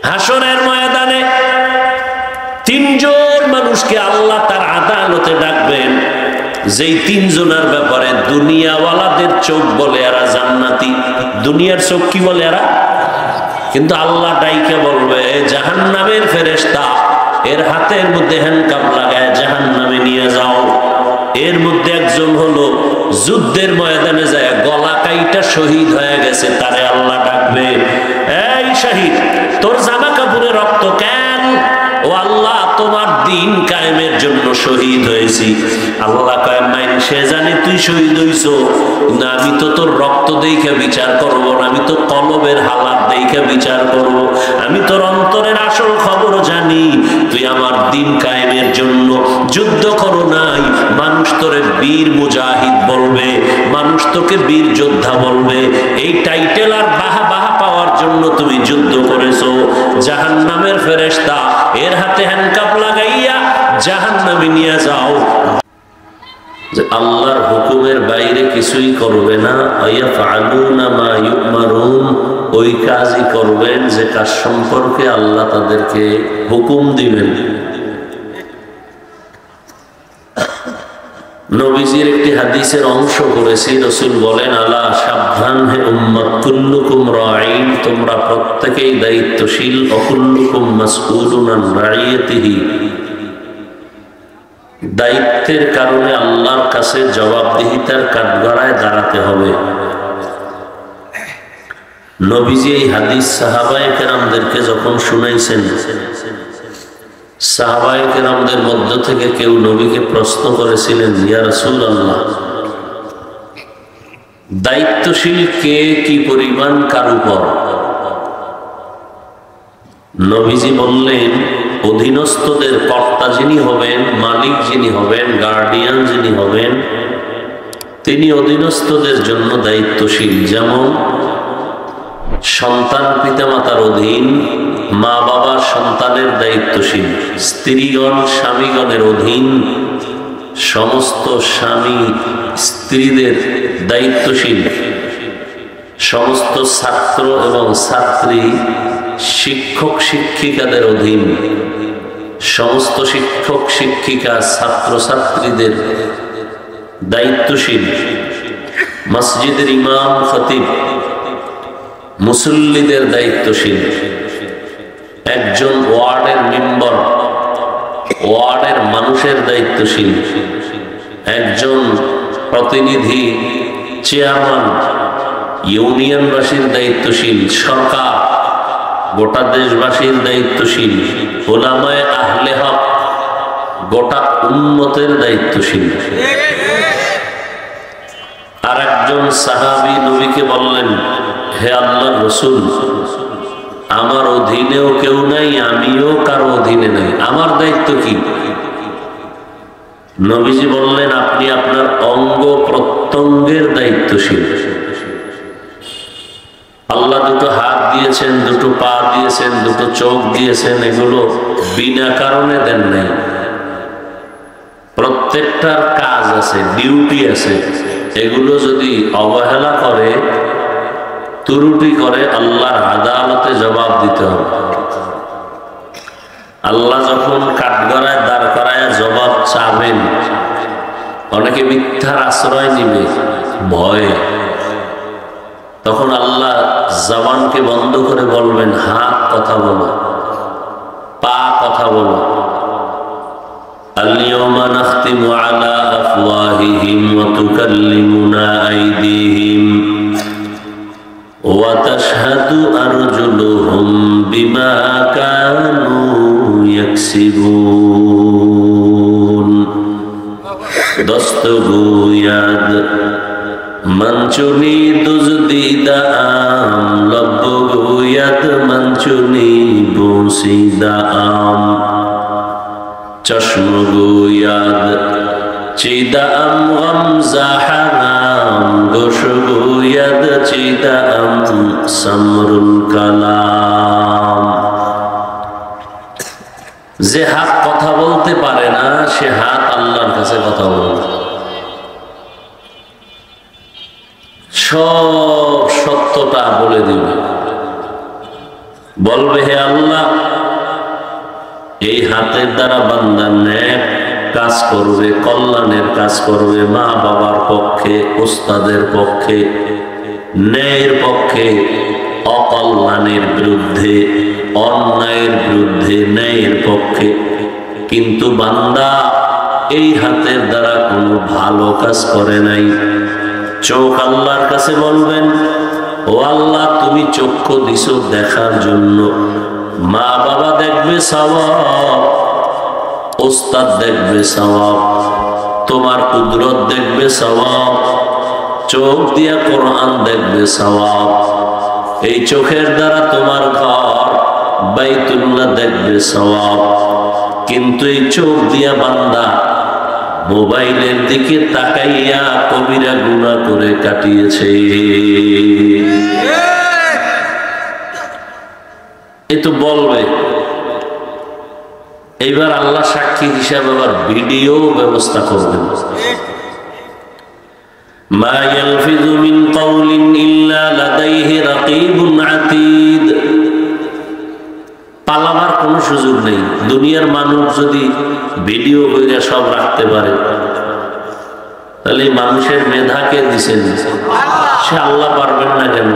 হাসরের ময়দানে তিনজন মানুষকে আল্লাহ তার আদালতে ডাকবেন, যেই তিনজনের ব্যাপারে দুনিয়াওয়ালাদের চোখ বলে এরা জান্নাতি, দুনিয়ার চোখ কি বলে এরা, কিন্তু আল্লাহ ডাইকে বলবে জাহান্নামের ফেরেশতা এর হাতের মধ্যে হ্যান্ডকাপ লাগায় জাহান্নামে নিয়ে যাও। এর মধ্যে একজন হলো যুদ্ধের ময়দানে যায় গলা কাইটা শহীদ হয়ে গেছে, তারে আল্লাহ ডাকবে, এই শহীদ তোর জামা কাপড়ে রক্ত কেন? ও আল্লাহ তোমার দিন কায়েমের জন্য শহীদ হয়েছি। আল্লাহ কয় মাইনসে জানে তুই শহীদ হইছো, না আমি তো তোর রক্ত দেখে বিচার করব না, আমি তো কলবের হালাত দেখে বিচার করব, আমি তোর অন্তরের আসল খবর জানি। তুই আমার দিন কায়েমের জন্য যুদ্ধ করো নাই, মানুষ তোরে বীর মুজাহিদ বলবে, মানুষ তোকে বীর যোদ্ধা বলবে। এই টাইটেল আর বাহা বাহা পাওয়ার জন্য তুমি যুদ্ধ করেছো। জাহান্নামের ফেরেশতা এর হাতে হ্যান্ডকাপ লাগাইয়া জাহান্নামে নিয়ে যাও। যে আল্লাহর হুকুমের বাইরে কিছুই করবে না, ইয়াফআলুনা মা ইউমারুন, ওই কাজই করবেন যে কাজ সম্পর্কে আল্লাহ তাদেরকে হুকুম দিবেন। নবীজির একটি হাদিসের অংশ করেছি, রাসূল বলেন আলা সাবধান হে উম্মত, কুল্লুকুম রাঈন, তোমরা প্রত্যেকেই দায়িত্বশীল, অকুল্লুকুম মাসউলুন আন রাইয়াতিহি, দায়িত্বের কারণে আল্লাহর কাছে জবাবদিহিতার কাঠগড়ায় দাঁড়াতে হবে। নবীজি এই হাদিস সাহাবায়ে কেরামদেরকে যখন শুনাইছেন, সাহাবায়ে কেরামদের মধ্য থেকে কেউ নবীকে প্রশ্ন করেছিলেন, ইয়া রাসূলুল্লাহ, দায়িত্বশীল কে কি পরিমাণ কার উপর? নবীজি বললেন, অধীনস্থদের কর্তা যিনি হবেন, মালিক যিনি হবেন, গার্ডিয়ান যিনি হবেন, তিনি অধীনস্থদের জন্য দায়িত্বশীল। যেমন সন্তান পিতামাতার অধীন, মা বাবা সন্তানের দায়িত্বশীল, স্ত্রীগণ স্বামীগণের অধীন, সমস্ত স্বামী স্ত্রীদের দায়িত্বশীল, সমস্ত ছাত্র এবং ছাত্রী শিক্ষক শিক্ষিকাদের অধীন, সমস্ত শিক্ষক শিক্ষিকা ছাত্র ছাত্রীদের দায়িত্বশীল, মসজিদের ইমাম খতিব মুসল্লিদের দায়িত্বশীল, একজন ওয়ার্ডের মেম্বার ওয়ার্ডের মানুষের দায়িত্বশীল, একজন প্রতিনিধি চেয়ারম্যান ইউনিয়নবাসীর দায়িত্বশীল, সরকার গোটা দেশবাসীর দায়িত্বশীল, উলামায়ে আহলে হক গোটা উম্মতের দায়িত্বশীল। আর একজন সাহাবী নবীকে বললেন, হে আল্লাহর রাসূল, আমার অধীনেও কেউ নাই, আমিও কারো অধীনে নাই, আমার দায়িত্ব কি? নবীজি বললেন, আপনি আপনার অঙ্গ প্রত্যঙ্গের দায়িত্বশীল। আল্লাহ দুটো হাত দিয়েছেন, দুটো পা দিয়েছেন, দুটো চোখ দিয়েছেন, এগুলো বিনা কারণে দেন নাই। প্রত্যেকটার কাজ আছে, ডিউটি আছে। এগুলো যদি অবহেলা করে, ত্রুটি করে, আল্লাহর আদালতে জবাব দিতে হবে। আল্লাহ যখন কাঠগড়ায় দাঁড় করায় জবাব চাবেন, অনেকে মিথ্যার আশ্রয় নিবে ভয়ে, তখন আল্লাহ জবানকে বন্ধ করে বলবেন, হাত কথা বলো, পা কথা বলো। আল-ইয়াওমা নাখতিমু আলা আফওয়াহিহিম ওয়া তুকাল্লিমুনা আইদিহিম ওয়া তাশহাদু আরজুলুহুম বিমা কানু ইয়াকসিবুন। দস্তগোয়াদ মঞ্চুনি দুজদিদা আম, লব্বগোয়াদ মঞ্চুনি বসিদা আম, চশমগোয়াদ চিদা আম গমজা হারাম, গোশগোয়াদ চিদা আম সমরুল কালাম। যে হাত কথা বলতে পারে না, সে হাত আল্লাহর কাছে কথা বলবে। সব সত্যটা বলে দিবে, বলবে, হে আল্লাহ এই হাতের দ্বারা বান্দা নেক কাজ করবে, কল্যাণের কাজ করবে, মা বাবার পক্ষে, উস্তাদের পক্ষে, ন্যায়ের পক্ষে, অকল্যাণের বিরুদ্ধে, অন্যায়ের বিরুদ্ধে, ন্যায়ের পক্ষে। কিন্তু বান্দা এই হাতের দ্বারা কোনো ভালো কাজ করে নাই। চোখ আল্লাহর কাছে বলবেন, ও আল্লাহ তুমি চক্ষু দিছো দেখার জন্য, মা বাবা দেখবে সওয়াব, ওস্তাদ দেখবে সওয়াব, তোমার কুদরত দেখবে সওয়াব, চোখ দিয়া কোরআন দেখবে সওয়াব, এই চোখের দ্বারা তোমার ঘর বাইতুল্লাহ দেখবে সওয়াব। কিন্তু এই চোখ দিয়া বান্দা মোবাইলের দিকে তাকাইয়া কবিরা গুনাহ করে কাটিয়েছে। এই তো বলবে। এইবার আল্লাহ সাক্ষী হিসাবে আবার ভিডিও ব্যবস্থা করবেন। মা ইয়ালফিযু মিন কাওলিন ইল্লা লাদাইহি রাকীবুন আতীদ। পালাবার কোনো সুযোগ নেই। দুনিয়ার মানুষ যদি ভিডিও করে সব রাখতে পারে, তাহলে মানুষের মেধাকে দিছেন সে আল্লাহ পারবেন না কেন?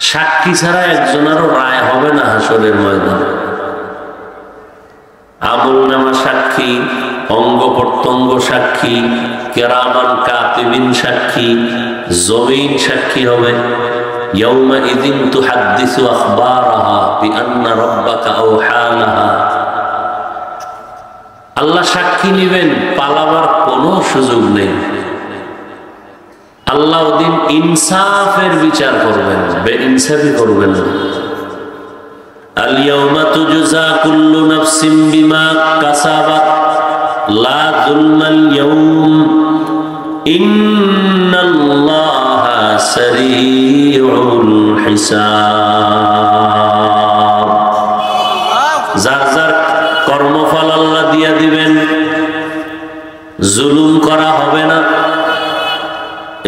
সাক্ষী ছাড়া একজনেরও রায় হবে না হাসরের ময়দানে। আমলনামা সাক্ষী, অঙ্গ প্রত্যঙ্গ সাক্ষী, কিরামান কাতিবিন সাক্ষী, জমিন সাক্ষী হবে। ইয়াউমাইযিন তুহাদ্দিসু আখবারাহা বিআন্না রাব্বাকা আওহা লাহা। আল্লাহ সাক্ষী নেবেন, পালাবার কোনো সুযোগ নেই। আল্লাহ ওদিন ইনসাফের বিচার করবেন, বেইনসাফি করবেন না। আল ইয়াউমা তুজজা কুল্লু নাফসিন বিমা কাসাবাত লা যুলমাল ইয়াউম ইন্নাল্লাহা সারিউল হিসাব। যার যার কর্মফল আল্লাহ দিয়া দিবেন, জুলুম করা হবে না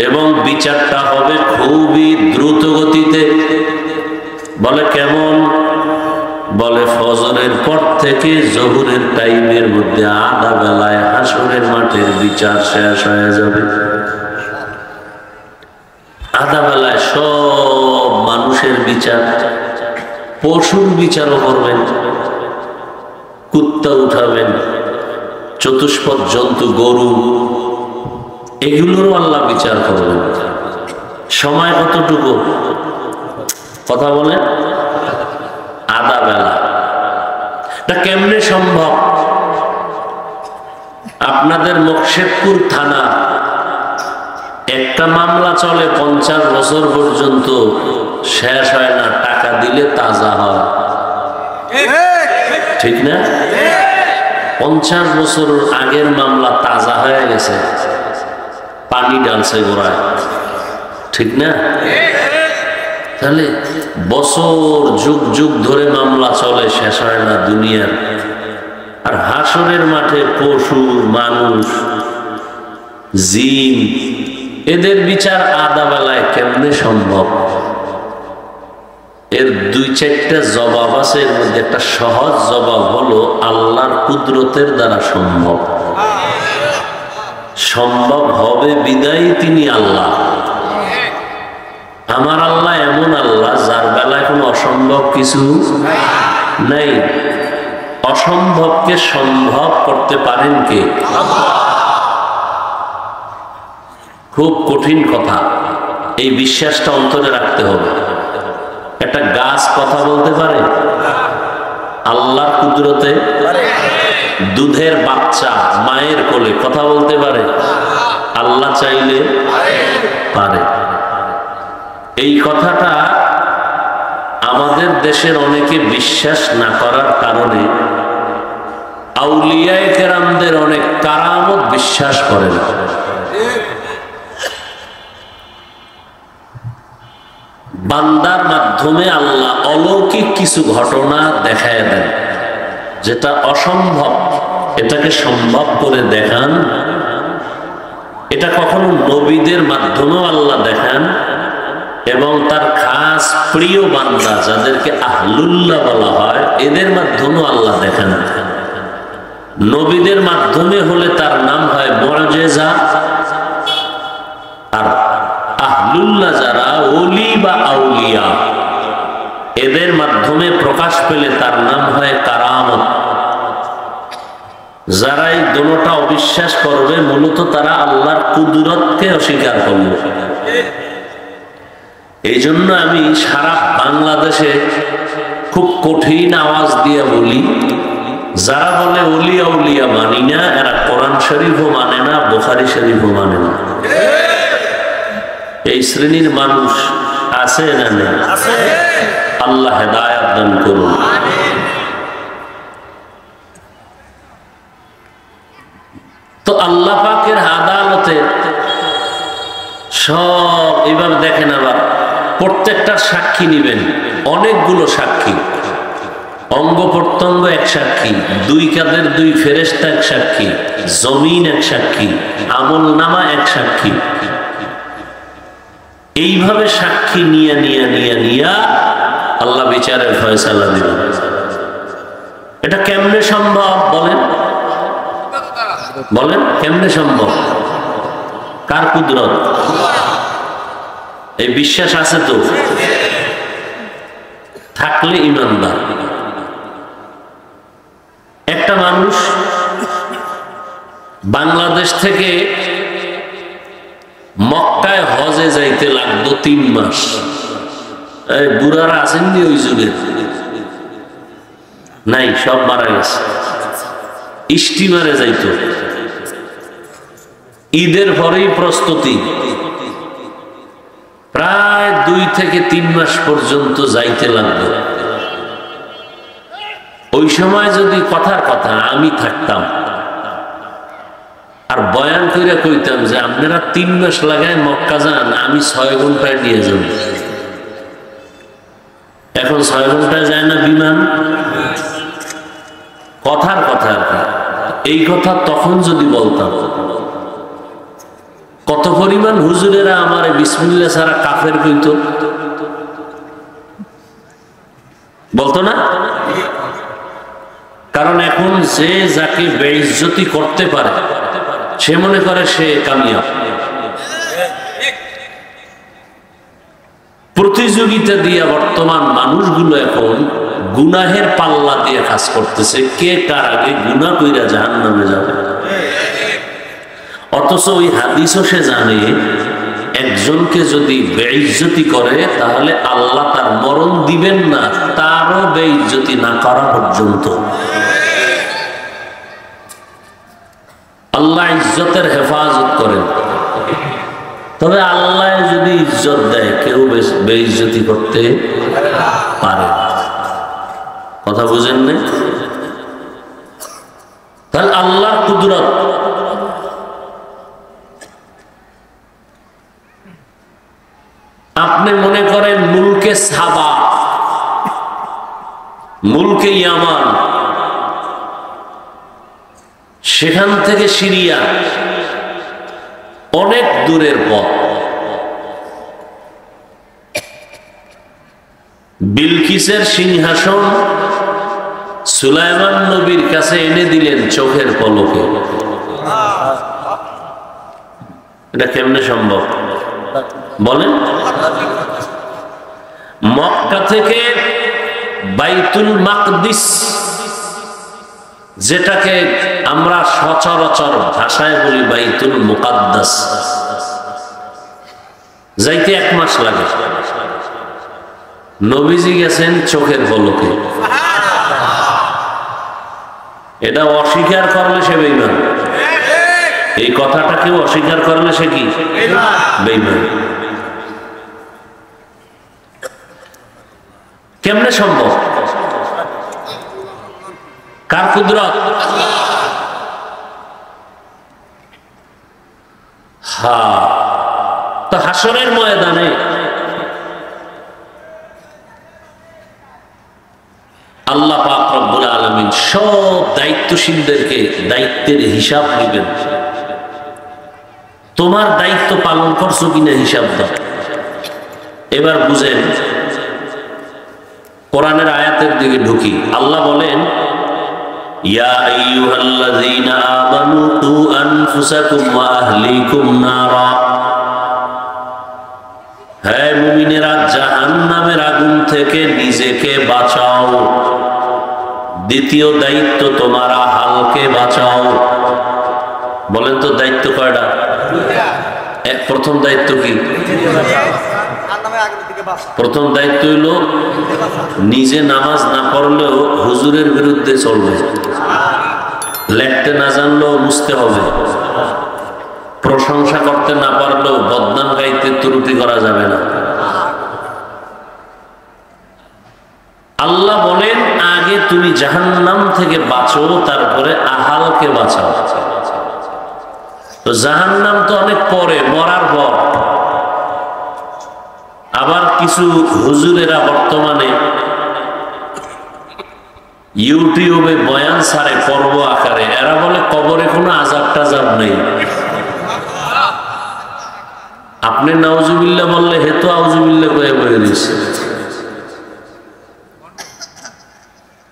এবং বিচারটা হবে খুবই দ্রুত গতিতে। বলে কেমন? বলে ফজরের পর থেকে জোহরের টাইমের মধ্যে আধা বেলায় হাসরের মাঠের বিচার শেষ হয়ে যাবে। আধা বেলায় সব মানুষের বিচার, পশুর বিচারও করবেন, কুত্তা উঠাবেন, চতুষ্পদ জন্তু গরু, এগুলোরও আল্লাহ বিচার করবেন। সময় কতটুকু? কথা বলে আধা বেলা। তা কেমনে সম্ভব? আপনাদের মোকশেদপুর থানা একটা মামলা চলে 50 বছর পর্যন্ত, শেষ হয় না, টাকা দিলে তাজা হয়। ঠিক না? 50 বছর আগের মামলা তাজা হয়ে গেছে, পানি ডালছে গোড়ায়। ঠিক না? তাহলে বছর যুগ যুগ ধরে মামলা চলে, শেষ হয় না দুনিয়ার। আর হাসরের মাঠে পশু, মানুষ, জিন, এদের বিচার আধা বেলায় কেমনে সম্ভব? এর 2-4টা জবাব আছে। এর মধ্যে একটা সহজ জবাব হলো আল্লাহর কুদরতের দ্বারা সম্ভব। সম্ভব হবে বিদায় তিনি আল্লাহ। আমার আল্লাহ এমন আল্লাহ যার বেলায় কোনো অসম্ভব কিছু নাই। অসম্ভবকে সম্ভব করতে পারেন কে? খুব কঠিন কথা, এই বিশ্বাসটা অন্তরে রাখতে হবে। একটা গাছ কথা বলতে পারে? আল্লাহর কুদরতে। দুধের বাচ্চা মায়ের কোলে কথা বলতে পারে? আল্লাহ চাইলে পারে। এই কথাটা আমাদের দেশের অনেকে বিশ্বাস না করার কারণে আউলিয়ায়ে কেরামদের অনেক কারামত বিশ্বাস করে না। বান্দার মাধ্যমে আল্লাহ অলৌকিক কিছু ঘটনা দেখায় দেন, যেটা অসম্ভব এটাকে সম্ভব করে দেখান। এটা কখনো নবীদের মাধ্যমেও আল্লাহ দেখান, এবং তার খাস প্রিয় বান্দা যাদেরকে আহলুল্লাহ বলা হয়, এদের মাধ্যমে আল্লাহ দেখান। নবীদের মাধ্যমে হলে তার নাম হয় মুআজিজা, আর আহলুল্লাহ যারা ওলি বা আউলিয়া, এদের মাধ্যমে প্রকাশ পেলে তার নাম হয় কারামত। যারা এই দুটোটা অবিশ্বাস করবে মূলত তারা আল্লাহর কুদরতকে অস্বীকার করবে। এই জন্য আমি সারা বাংলাদেশে খুব কঠিন আওয়াজ দিয়ে বলি, যারা বলে ওলি আউলিয়া মানি না, এরা কোরআন শরীফও মানে না, বুখারী শরীফও মানে না। এই শ্রেণীর মানুষ আছে না নেই? আল্লাহ হেদায়েত দান করুন। তো আল্লাহ পাকের আদালতে সব এবার দেখেন, আবার প্রত্যেকটা সাক্ষী নিবেন, অনেকগুলো সাক্ষী, অঙ্গ প্রত্যঙ্গ এক সাক্ষী, দুই কাঁধের দুই ফেরেশতা এক সাক্ষী, জমিন এক সাক্ষী, আমল নামা এক সাক্ষী। এইভাবে সাক্ষী নিয়ে নিয়ে নিয়ে নিয়ে আল্লাহ বিচারের ফয়সালা দিবেন। এটা কেমনে সম্ভব বলেন? বলেন কেমনে সম্ভব? কার কুদরত? এই বিশ্বাস আছে তো? থাকলে ইমানদার। একটা মানুষ বাংলাদেশ থেকে মক্কায় হজে যাইতে লাগতো 3 মাস। এই বুড়ারা আসেননি ওই যুগে? নাই, সব মারা গেছে। স্টিমারে যাইতো, ঈদের পরেই প্রস্তুতি, প্রায় 2 থেকে 3 মাস পর্যন্ত যাইতে লাগলো। ওই সময় যদি কথার কথা আমি থাকতাম আর বয়ান করে কইতাম যে আপনারা 3 মাস লাগায় মক্কা যান, আমি 6 ঘন্টায় নিয়ে যাব। এখন 6 ঘন্টায় যায় না বিমান? কথার কথা আর কি। এই কথা তখন যদি বলতাম, কত পরিমাণ হুজুরেরা আমার বিসমিল্লাহ ছাড়া কাফের কইতো, বলতো না? কারণ এখন যে যাকে বেইজ্জতি করতে পারে সে মনে করে সে কামিয়াব। প্রতিযোগিতা দিয়ে বর্তমান মানুষগুলো এখন গুনাহের পাল্লা দিয়ে কাজ করতেছে, কে কার আগে গুনাহ কইরা জাহান্নামে যাবে। অথচ ওই হাদিসও সে জানে একজনকে যদি বেইজ্জতি করে তাহলে আল্লাহ তার মরণ দিবেন না, তারও বেইজ্জতি না করা পর্যন্ত। আল্লাহ ইজ্জতের হেফাজত করেন, তবে আল্লাহ যদি ইজ্জত দেয় কেউ বেইজ্জতি করতে পারে। কথা বুঝেন না? তাহলে আল্লাহর কুদরত। আপনি মনে করেন মুলকে সাবা, মুলকে ইয়ামান, সেখান থেকে সিরিয়া অনেক দূরের পথ। বিলকিসের সিংহাসন সুলাইমান নবীর কাছে এনে দিলেন চোখের পলকে। এটা কেমনে সম্ভব বলেন? মক্কা থেকে বাইতুল মাকদিস, যেটাকে আমরা সচরাচর ভাষায় বলি বাইতুল মুকাদ্দাস, যাইতে 1 মাস লাগে। নবীজি গেছেন চোখের পলকে। এটা অস্বীকার করলে সে বেঈমান। এই কথাটা কেউ অস্বীকার করলে সে কি? বেঈমান। কেমনে সম্ভব? কার কুদরত? হ্যাঁ, তো হাসরের ময়দানে আল্লাহ পাক রব্বুল আলামিন সব দায়িত্বশীলদেরকে দায়িত্বের হিসাব নেবেন। তোমার দায়িত্ব পালন করছো কিনা হিসাব দাও। এবার বুঝেন, কোরআনের আয়াতের দিকে ঢুকি। আল্লাহ বলেন, ইয়া আইয়ুহাল্লাযীনা আমানু কু আনফুসাকুম ওয়া আহলিকুম নারা, হে মুমিনেরা জাহান্নামের আগুন থেকে নিজেকে বাঁচাও। দ্বিতীয় দায়িত্ব, তোমার আহালকে বাঁচাও। বলেন তো দায়িত্ব কয়টা? প্রথম দায়িত্ব কি? প্রথম দায়িত্ব হইল নিজে নামাজ না পড়লেও হুজুরের বিরুদ্ধে চলবে, লেখতে না জানলেও বুঝতে হবে, প্রশংসা করতে না পারলেও বদনাম গাইতে ত্রুটি করা যাবে না। আল্লাহ বলেন, আগে তুমি জাহান্নাম থেকে বাঁচো, তারপরে আহালকে বাঁচাও। তো জাহান্নাম তো অনেক পরে, মরার পর। আবার কিছু হুজুরেরা বর্তমানে ইউটিউবে বয়ান ছাড়ে পর্ব আকারে, এরা বলে কবরে কোনো আযাব টাযাব নেই। আপনি নাউজুবিল্লাহ বললে হেতু আউজুবিল্লাহ কয়ে বয়ে দিচ্ছে।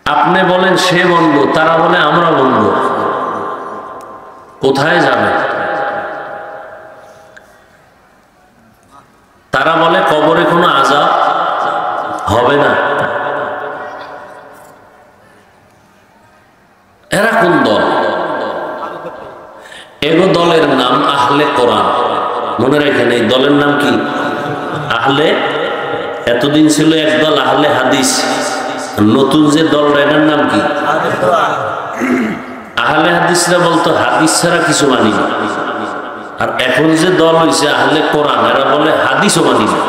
আপনি বলেন সে বন্ধ, তারা বলে আমরা বন্ধ। কোথায় যাবে? তারা বলে কবরে কোনো আযাব হবে না। এরা কোন দল? এগো দলের নাম আহলে কোরআন। মনে রাখেন, এই দলের নাম কি? আহলে। এতদিন ছিল এক দল আহলে হাদিস, নতুন যে দলটা এটার নাম কি? আহলে হাদিসরা বলতো হাদিস ছাড়া কিছু মানি না। আর এখন যে দল হয়েছে আহলে কোরআন, এরা বলে হাদিসও মানি না।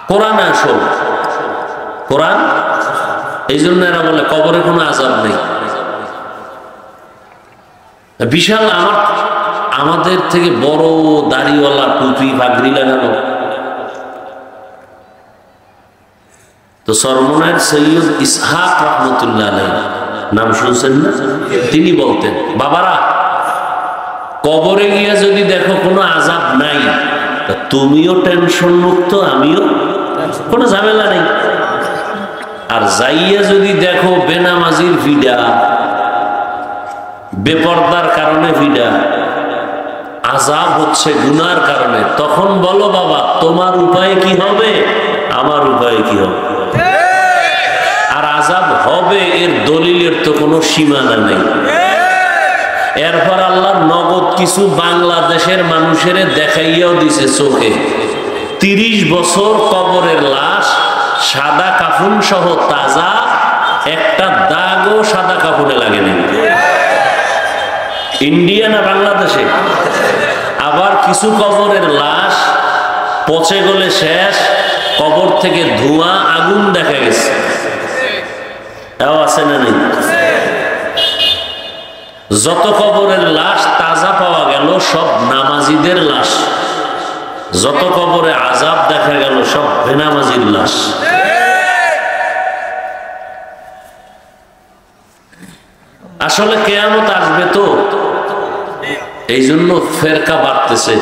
কোরআন আসল, কোরআন। এই জন্য এরা বলে কবরে কোনো আযাব নেই। বিশাল আমাদের থেকে বড় দাড়িওয়ালা, টুপি পাগড়ি লাগানো। তো সরমনের সৈয়দ ইসহাক রহমতুল্লাহ আলাইহি নাম শুনছেন না? তিনি বলতেন, বাবারা কবরে গিয়ে যদি দেখো কোনো আযাব নাই, তুমিও টেনশন মুক্ত, আমিও, কোনো ঝামেলা নেই। আর যাইয়া যদি দেখো বেনামাজির ভিডা, বেপরদার কারণে ভিডা, আযাব হচ্ছে গুনার কারণে, তখন বলো বাবা তোমার উপায় কি হবে, আমার উপায় কি হবে। আর আযাব হবে এর দলিলের তো কোনো সীমানা নেই। এরপর আল্লাহ নগদ কিছু বাংলাদেশের মানুষের দেখাইয়াও দিছে চোখে। 30 বছর কবরের লাশ সাদা কাফন সহ তাজা, একটা দাগও সাদা কাফনে লাগেনি। ইন্ডিয়া না বাংলাদেশে? আবার কিছু কবরের লাশ পচে গলে শেষ, কবর থেকে ধোঁয়া আগুন দেখা গেছে। এও আছে না নেই? যত কবরের লাশ তাজা পাওয়া গেল সব নামাজিদের লাশ, যত কবরে আযাব দেখা গেল সব বেনামাজির লাশ। আসলে কিয়ামত আসবে তো, এই জন্য ফেরকা বাড়তেছে।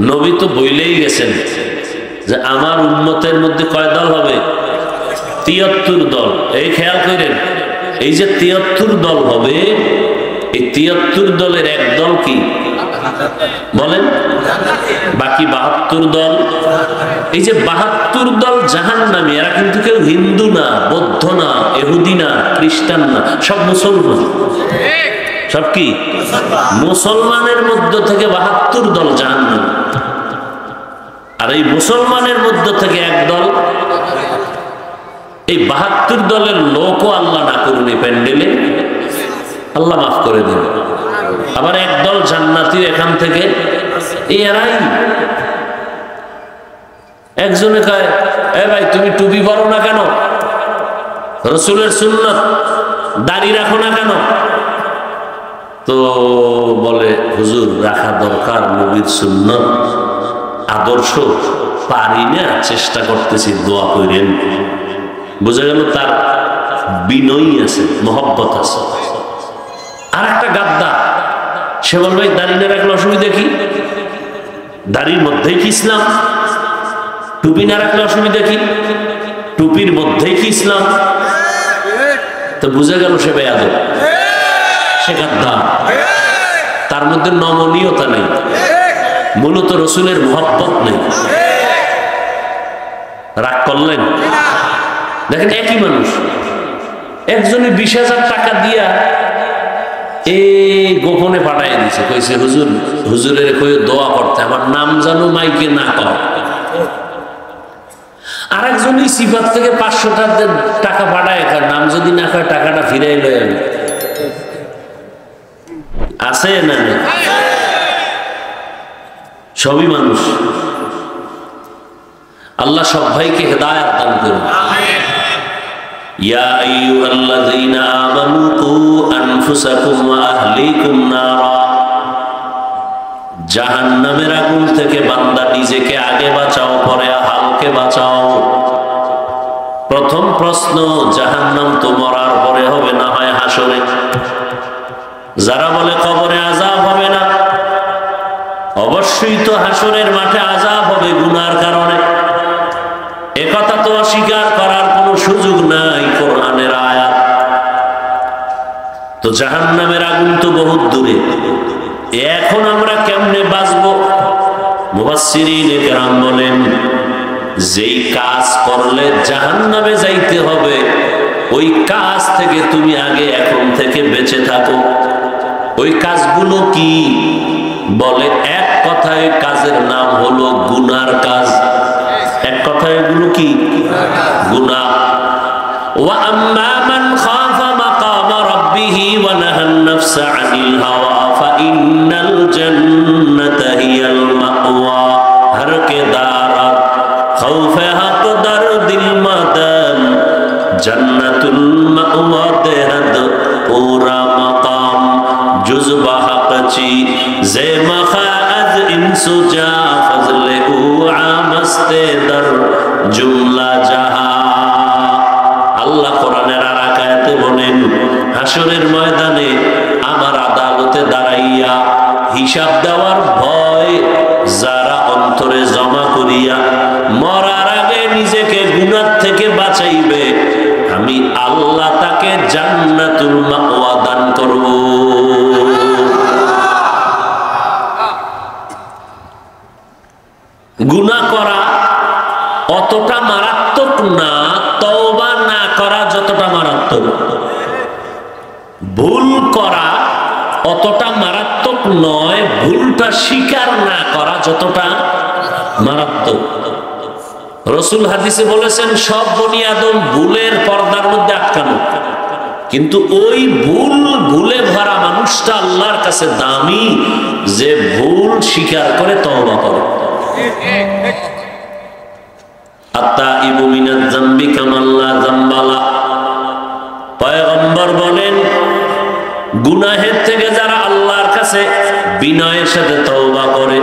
নবী তো বইলেই গেছেন যে আমার উম্মতের মধ্যে কয় দল হবে? 73 দল। এই খেয়াল করেন, এই যে 73 দল হবে, এই 73 দলের এক দল কি বলেন? বাকি 72 দল। এই যে 72 দল জাহান্নামী, এরা কিন্তু কেউ হিন্দু না, বৌদ্ধ না, ইহুদি না, খ্রিস্টান না, সব মুসলমান। সব কি? মুসলমানের মধ্য থেকে 72 দল জাহান্নামী। আর এই মুসলমানের মধ্য থেকে এক দল, এই 72 দলের লোকও আল্লাহ না করুন এই প্যান্ডেলে, আল্লাহ মাফ করে দিন। আবার একদল জান্নাতি এখান থেকে, এরাই। একজনে কয়, এ ভাই তুমি টুপি পরো না কেন? রাসূলের সুন্নাত, দাড়ি রাখো না কেন? তো বলে হুজুর রাখা দরকার, নবীর সুন্নাত আদর্শ, পারি না, চেষ্টা করতেছি, দোয়া করেন। বোঝা গেল তার বিনয়ী আছে, মহব্বত আছে। আর একটা গাদ্দার, সে বলবে দাড়ি না রাখলে অসুবিধা কি? দাড়ির মধ্যেই কি ইসলাম? টুপি না রাখলে অসুবিধা কি? টুপির মধ্যেই কি ইসলাম? তো বুঝে গেল সে বেয়াদব, সে গাদ্দার, তার মধ্যে নমনীয়তা নেই, মূলত রসুলের মহব্বত নেই। রাগ করলেন? দেখেন একই মানুষ, একজনে 20,000 টাকা দিয়া গোপনে পাঠাই দিছে, কইছে হুজুর, হুজুরের কই দোয়া করতে, আমার নাম জানো মাইকে না কর। আর একজনই সিফাত থেকে 500 টাকা পাঠায়, নাম যদি না কয় টাকাটা ফিরাই লয়। আমি আছে না? সবই মানুষ। আল্লাহ সব ভাইকে হেদায়েত দান করুন। ইয়া আইয়ুহাল্লাযীনা আমানু কু আনফুসাকুম ওয়া আহলিকুম নারা, জাহান্নামের আগুন থেকে বান্দা নিজেকে আগে বাঁচাও, পরে আহলকে বাঁচাও। প্রথম প্রশ্ন, জাহান্নাম তো মরার পরে হবে, না হয় হাসরে। যারা বলে কবরে আযাব হবে না, অবশ্যই তো হাসরের মাঠে আযাব হবে গুনার কারণে। একথা তো অস্বীকার করার কোনো সুযোগ নাই, কোরআনের আয়াত। তো জাহান্নামের আগুন তো বহুত দূরে, এখন আমরা কেমনে বাঁচবো? মুফাসসিরিনে কেরাম বলেন, যেই কাজ করলে জাহান্নামে যাইতে হবে, ওই কাজ থেকে তুমি আগে এখন থেকে বেঁচে থাকো। ওই কাজগুলো কি? বলে এক কথায় কাজের নাম হলো গুনার কাজ। এক কথায় এগুলো কি? গুনাহ। ওয়া আম্মা মান খাফা মাকাম রাব্বিহি ওয়া নাহান নাফসা আনিল হাওয়া ফাইন্নাল জান্নাতা হিয়াল মাওয়া। হর কে দারাত খাউফে হক দারদিল মাদাম, জান্নাতুল মাওয়া দেহাদ পুরা মাকাম। জুজবা হকচি জে মখাআদ ইনসুজা ফজলে উ আমস্তে দর জুমলা জাহা। আল্লাহ কোরআনের আর এক আয়াতে বলেন, হাসরের ময়দানে আমার আদালতে দাঁড়াইয়া হিসাব দেওয়ার ভয় যারা অন্তরে জমা করিয়া মরার আগে নিজেকে গুনাহ থেকে বাঁচাইবে, আমি আল্লাহ তাকে জান্নাতুল মাওয়া দান করব। গুনাহ করা অতটা মারাত্মক না, তওবা না করা যতটা মারাত্মক। ভুল করা অতটা মারাত্মক নয়, ভুলটা স্বীকার না করা যতটা মারাত্মক। রাসূল হাদিসে বলেছেন, সব বনি আদম ভুলের পর্দার মধ্যে আটকানো, কিন্তু ওই ভুলে ভরা মানুষটা আল্লাহর কাছে দামি, যে ভুল স্বীকার করে তওবা করে। আত্তাইবু মিনাজ যামবি কামাল্লা যামবালা। পয়গম্বর বলেন, গুনাহের থেকে যারা আল্লাহর কাছে বিনয়ের সাথে তওবা করে,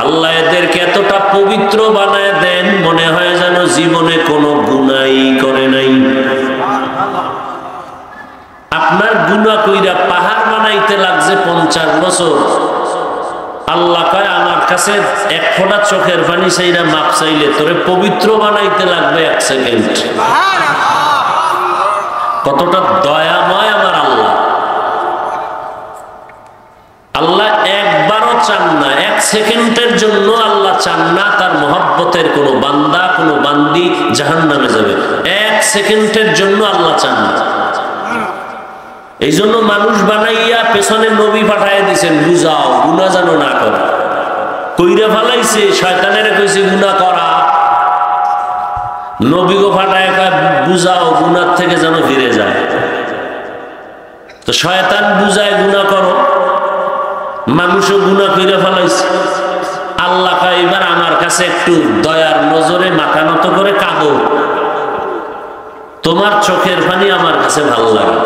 আল্লাহ এদেরকে এতটা পবিত্র বানায় দেন, মনে হয় যেন জীবনে কোনো গুনাই করে নাই। আপনার গুনাহ কইরা পাহাড় বানাইতে লাগছে 50 বছর, আল্লাহ কয় আমার কাছে এক ফোঁটা চোখের পানি চাইরা মাপ চাইলে তোরে পবিত্র বানাইতে লাগবে 1 সেকেন্ড। কতটা দয়াময় আমার আল্লাহ! আল্লাহ একবারও চান না, 1 সেকেন্ডের জন্য আল্লাহ চান না তার মহব্বতের কোনো বান্দা, কোনো বান্দি জাহান্নামে যাবে। 1 সেকেন্ডের জন্য আল্লাহ চান না। এই জন্য মানুষ বানাইয়া পেছনে নবী পাঠায় দিয়েছেন, বুঝাও গুনাহ যেন না করে। কইরা ফালাইছে, শয়তানের কইছে গুনাহ করা, নবীকে পাঠায় বুঝাও গুনাহ থেকে যেন ফিরে যায়। তো শয়তান বুঝায় গুনাহ করো, মানুষও গুনাহ কইরা ফালাইছে। আল্লাহ কয় এবার আমার কাছে একটু দয়ার নজরে মাথা নত করে কাঁদো, তোমার চোখের পানি আমার কাছে ভালো লাগে।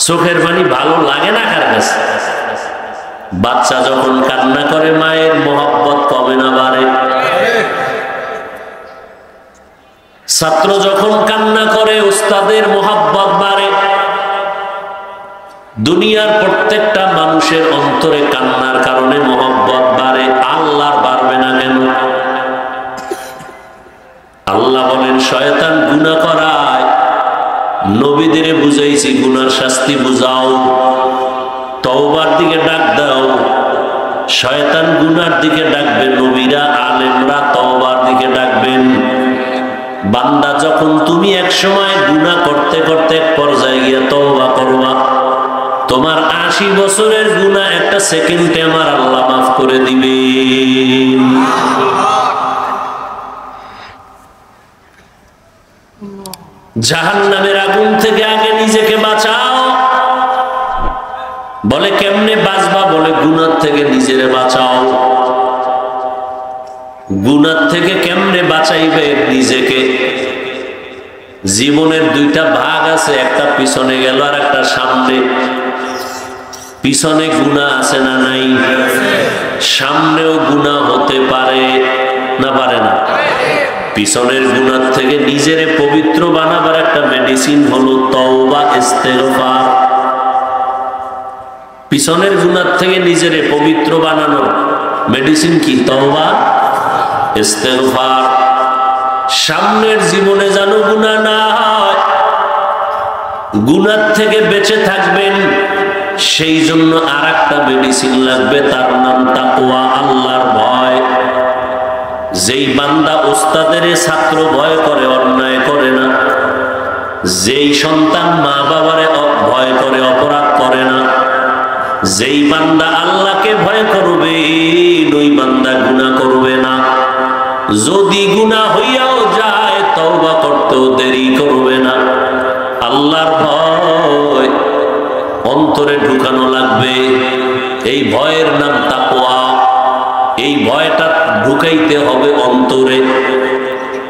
চোখের পানি ভালো লাগে না কার কাছে? বাচ্চা যখন কান্না করে মায়ের মহব্বত কমে না বাড়ে? ছাত্র যখন কান্না করে উস্তাদের মহব্বত বাড়ে? দুনিয়ার প্রত্যেকটা মানুষের অন্তরে কান্নার কারণে মহব্বত বাড়ে, আল্লাহর বাড়বে না কেন? আল্লাহ বলেন শয়তান গুনাহ করায়, নবীদের বুঝাইছি গুনার শাস্তি বুঝাও, তওবার দিকে ডাক দাও। শয়তান গুনার দিকে ডাকবে, নবীরা আলেমরা তওবার দিকে ডাকবেন। বান্দা যখন তুমি এক সময় গুনাহ করতে করতে এক পর্যায়ে গিয়ে তওবা করবা, তোমার 80 বছরের গুনাহ একটা সেকেন্ডে আমার আল্লাহ মাফ করে দিবেন। জাহান্নামের আগুন থেকে আগে নিজেকে বাঁচাও। বলে কেমনে বাঁচবা? বলে গুনাহ থেকে নিজেরে বাঁচাও। গুনাহ থেকে কেমনে বাঁচাইবে নিজেকে? জীবনের দুইটা ভাগ আছে, একটা পিছনে গেল আর একটা সামনে। পিছনে গুনাহ আছে না নাই? সামনেও গুনাহ হতে পারে না পারে না? পিছনের গুনাহ থেকে নিজেরে পবিত্র বানাবার একটা মেডিসিন হলো তওবা ইস্তেগফার। পিছনের গুনাহ থেকে নিজেরে পবিত্র বানানোর মেডিসিন কি? তওবা ইস্তেগফার। সামনের জীবনে যেন গুনাহ না হয়, গুনাহ থেকে বেঁচে থাকবেন, সেই জন্য আরেকটা মেডিসিন লাগবে, তার নাম তাকওয়া, আল্লাহর ভয়। যেই বান্দা ওস্তাদের ছাত্র ভয় করে, অন্যায় করে না, যেই সন্তান মা বাবারে ভয় করে, অপরাধ করে না, যেই বান্দা আল্লাহকে ভয় করবে, ওই বান্দা গুনাহ করবে না। যদি গুনাহ হইয়াও যায়, তওবা করতেও দেরি করবে না। আল্লাহর ভয় অন্তরে ঢুকানো লাগবে। এই ভয়ের নাম তাকওয়া। এই ভয়টা ঢুকাইতে হবে অন্তরে।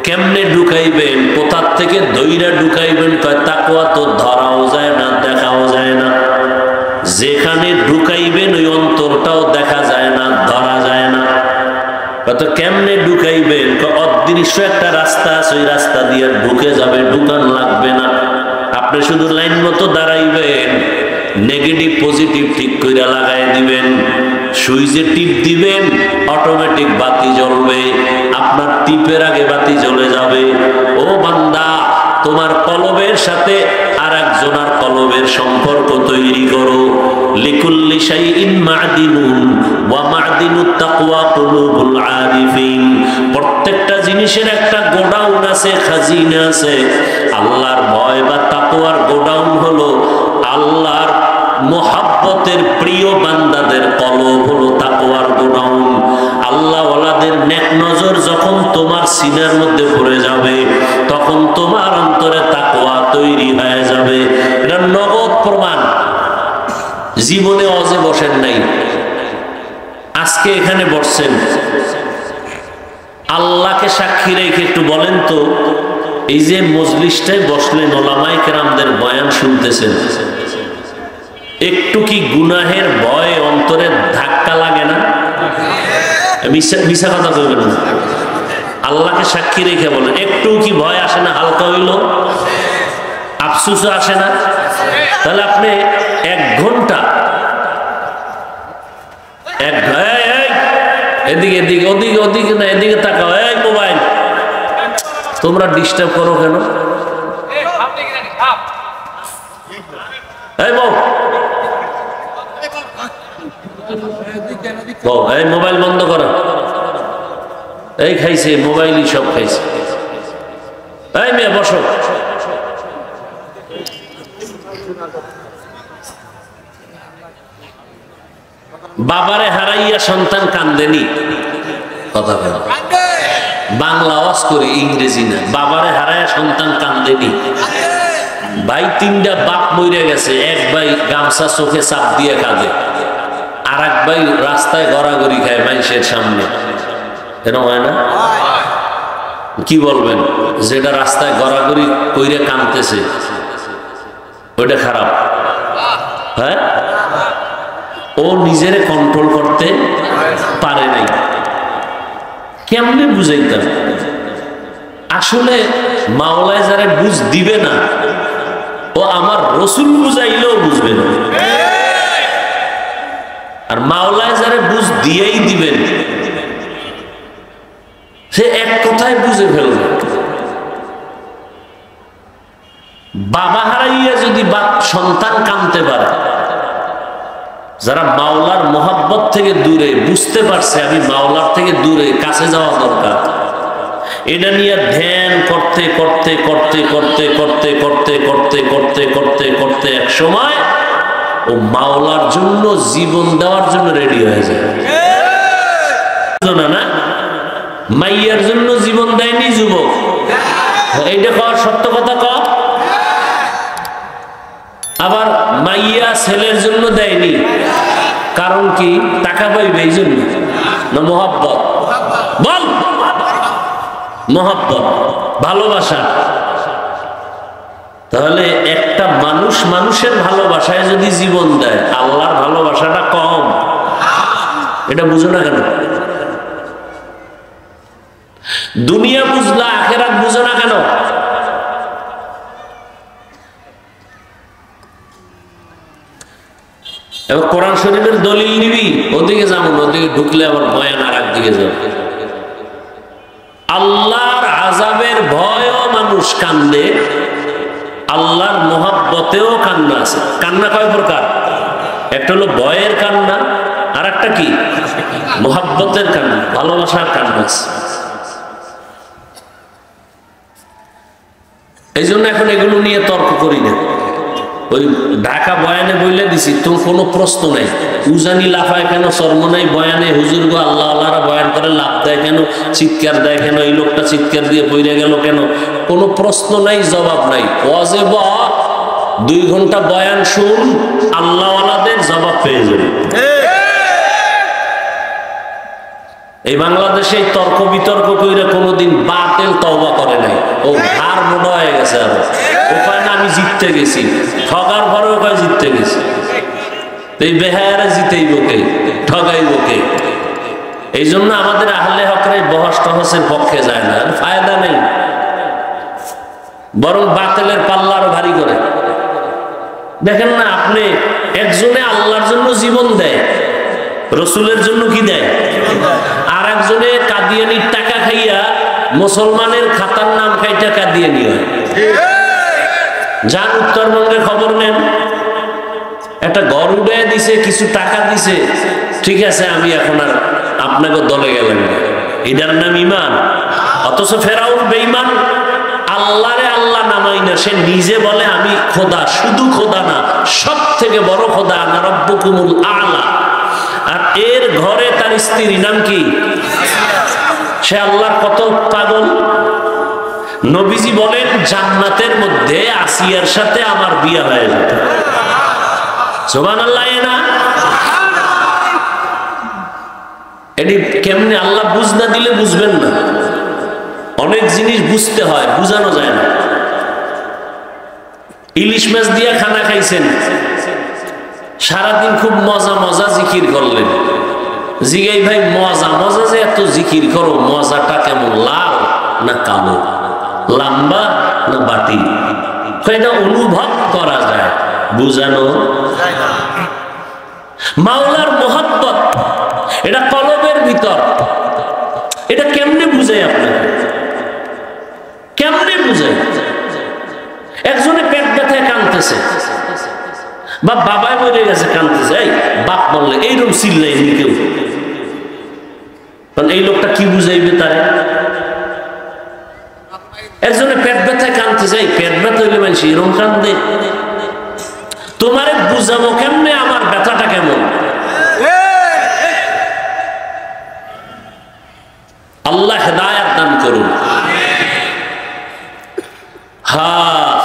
কেমনে ঢুকাইবেন? কোথার থেকে দইরা ঢুকাইবেন? কয় তাকওয়া তো ধরাও যায় না, দেখাও যায় না। যেখানে ঢুকাইবেন ওই অন্তরটাও দেখা যায় না, ধরা যায় না। তো কেমনে ঢুকাইবেন? অদৃশ্য একটা রাস্তা আছে, ওই রাস্তা দিয়ে ঢুকে যাবে, ঢুকান লাগবে না। আপনি শুধু লাইন মতো দাঁড়াইবেন, নেগেটিভ পজিটিভ ঠিক করে লাগাই দিবেন, সুইচে টিপ দিবেন, অটোমেটিক বাতি জ্বলবে। আপনার টিপের আগে বাতি জ্বলে যাবে। ও বান্দা, তোমার কলবের সাথে আর একজনের কলবের সম্পর্ক তৈরি করো। লিকুল্লি শাইইন মা'দিনুন ওয়া মা'দিনুত তাকওয়া কুলুবুল আরিফিন। প্রত্যেকটা জিনিসের একটা গোডাউন আছে, খাজিনা আছে। আল্লাহর ভয় বা তাকওয়ার গোডাউন হলো আল্লাহর মুহাব্বতের প্রিয় বান্দাদের কলব হলো তাকওয়ার গোডাউন। আল্লাহ ওয়ালাদের নেক নজর যখন তোমার সিনার মধ্যে পড়ে যাবে, তখন তোমার অন্তরে তাকওয়া তৈরি হয়ে যাবে। এটা নগদ প্রমাণ। জীবনে অজে বসেন নাই, আজকে এখানে বসছেন। আল্লাহকে সাক্ষী রেখে একটু বলেন তো, এই যে মজলিসটায় বসলেন, ওলামায়ে কেরামদের বয়ান শুনতেছেন, একটু কি গুনাহের ভয় অন্তরে ধাক্কা লাগে না? মিশা কথা কইবেন না। আল্লাহকে সাক্ষী রেখে বলেন, একটু কি ভয় আসে না? হালকা হইল আফসোসও আসে না? তাহলে আপনি 1 ঘন্টা এদিকে এদিকে ওদিকে ওদিকে না, এদিকে তাকাও। এই মোবাইল তোমরা ডিস্টার্ব করো কেন? এই বউ, এই মোবাইল বন্ধ করো। এই খাইছে মোবাইলই সব খাইছে। এই মেয়ে বসো। বাবারে হারাইয়া সন্তান কান্দেনি? কথা বলো। বাংলা ওয়াজ করে, ইংরেজি না। বাবারে হারাইয়া সন্তান কান্দেনি? ভাই 3টা বাপ মরে গেছে। এক ভাই গামছা চোখে চাপ দিয়ে কাঁদে, আর এক ভাই রাস্তায় গড়াগড়ি খায় মানুষের সামনে। এরকম হয় না? কি বলবেন? যেটা রাস্তায় গড়াগড়ি কইরে কাঁদতেছে ওইটা খারাপ? হ্যাঁ, ও নিজেরে কন্ট্রোল করতে পারে নাই। কেমনে বুঝাইতাম? আসলে মাওলায় যারা বুঝ দিবে না, ও আমার রসুল বুঝাইলেও বুঝবে না। আর মাওলায় যারা বুঝ দিয়েই দিবেন সে এক কথায় বুঝে ফেলবে। বাবা হারাইয়া যদি বাপ সন্তান কাঁদতে পারে, যারা মাওলার মোহাব্বত থেকে দূরে, বুঝতে পারছে আমি মাওলার থেকে দূরে, কাছে যাওয়া দরকার, এটা নিয়ে ধ্যান করতে করতে করতে করতে করতে করতে করতে করতে করতে করতে এক সময় ও মাওলার জন্য জীবন দেওয়ার জন্য রেডি হয়ে যায়। না মাইয়ার জন্য জীবন দেয়নি যুবক, এইটা কর, সত্য কথা কর। আবার মাইয়া ছেলের জন্য দেয়নি, কারণ কি? টাকা পাইবে এই জন্য না মোহাব্বত? বল, মোহাব্বত, ভালোবাসা। তাহলে একটা মানুষ মানুষের ভালোবাসায় যদি জীবন দেয়, আল্লাহর ভালোবাসাটা কম, এটা বুঝো না কেন? দুনিয়া বুঝলা, আখেরাত বুঝো না কেন? এবার কোরআন শরীফের দলিল নিবি, ওদিকে যাবো না, ওদিকে ঢুকলে আবার বয়ান আর একদিকে যাবে। আল্লাহর আযাবের ভয়ও মানুষ কান্দে, আল্লাহর মোহাব্বতেও কান্না আছে। কান্না কয় প্রকার? একটা হলো ভয়ের কান্না, আর একটা কি? মোহাব্বতের কান্না, ভালোবাসার কান্না আছে। এই জন্য এখন এগুলো নিয়ে তর্ক করি না। ওই ঢাকা বয়ানে বইলে দিছি, তোর কোনো প্রশ্ন নাই। উজানি লাফায় কেন, শর্ম নাই বয়ানে, হুজুর গো আল্লাহ আল্লাহরা বয়ান করে, লাভ দেয় কেন, চিৎকার দেয় কেন, এই লোকটা চিৎকার দিয়ে পইরে গেল কেন? কোনো প্রশ্ন নাই, জবাব নাই। ওয়াজে 2 ঘন্টা বয়ান শুন, আল্লাহওয়ালাদের জবাব পেয়ে যাবে। এই বাংলাদেশে তর্ক বিতর্ক কইরা কোনোদিন বাতিল তওবা করে নাই, ও হার মনে হয়ে গেছে। আর ওখানে না আমি জিততে গেছি, ঠগার পরে ওখানে জিততে গেছি। এই বেহায়ারা জিতেই বকে, ঠগাই বকে। এই জন্য আমাদের আহলে হকরে বহস টহসের পক্ষে যায় না, ফায়দা নেই, বরং বাতিলের পাল্লা আরো ভারী করে। দেখেন না আপনি, একজনে আল্লাহর জন্য জীবন দেয়, রসুলের জন্য কি দেয়, আর একজনে কাদিয়ানির টাকা খাইয়া মুসলমানের খাতার নাম খাইটা কাদিয়ানি হয়। যান উত্তরবঙ্গের খবর নেন, একটা ঘর উড়ে দিছে, কিছু টাকা দিছে, ঠিক আছে আমি এখন আর আপনাকে দলে গেলেন না, এটার নাম ইমান? অথচ ফেরাউন বেঈমান, আল্লাহরে আল্লাহ নামাই না, সে নিজে বলে আমি খোদা, শুধু খোদা না, সব থেকে বড় খোদা, আনা রাব্বুকুমুল আ'লা। আর এর ঘরে তার স্ত্রীর নাম কি? সে আল্লাহর কত পাগল। নবীজি বলেন জান্নাতের মধ্যে আসিয়ার সাথে আমার বিয়ে হয়ে যেত। সুবহানাল্লাহ। না এটি কেমনে আল্লাহ বুঝ না দিলে বুঝবেন না। অনেক জিনিস বুঝতে হয়, বুঝানো যায় না। ইলিশ মাছ দিয়া খানা খাইছেন, সারাদিন খুব মজা মজা জিকির করলেন, জিগাই ভাই মজা মজা যে এত জিকির করো, মজাটা কেমন, লাল না কালো, লম্বা না বাটি? এটা অনুভব করা যায়, বুঝানো যায় না। মাওলার মোহাব্বত এটা কলবের ভিতর, এটা কেমনে বুঝাই আপনাকে, কেমনে বুঝাই? একজনে পেট ব্যথায় কাঁদতেছে, বা বাবাই মরে গেছে কাঁদতেছে, এই বাপ বললে এইরকম চিল্লাইনি কেউ, এই লোকটা কি বুঝাইবে তারে? একজনে পেট ব্যথায় কাঁদতেছে, এই পেট ব্যথা হইলে মানুষ এরকম কান্দে, তোমারে বুঝাবো কেমনে আমার ব্যথাটা কেমন? আল্লাহ হেদায়েত দান করুন।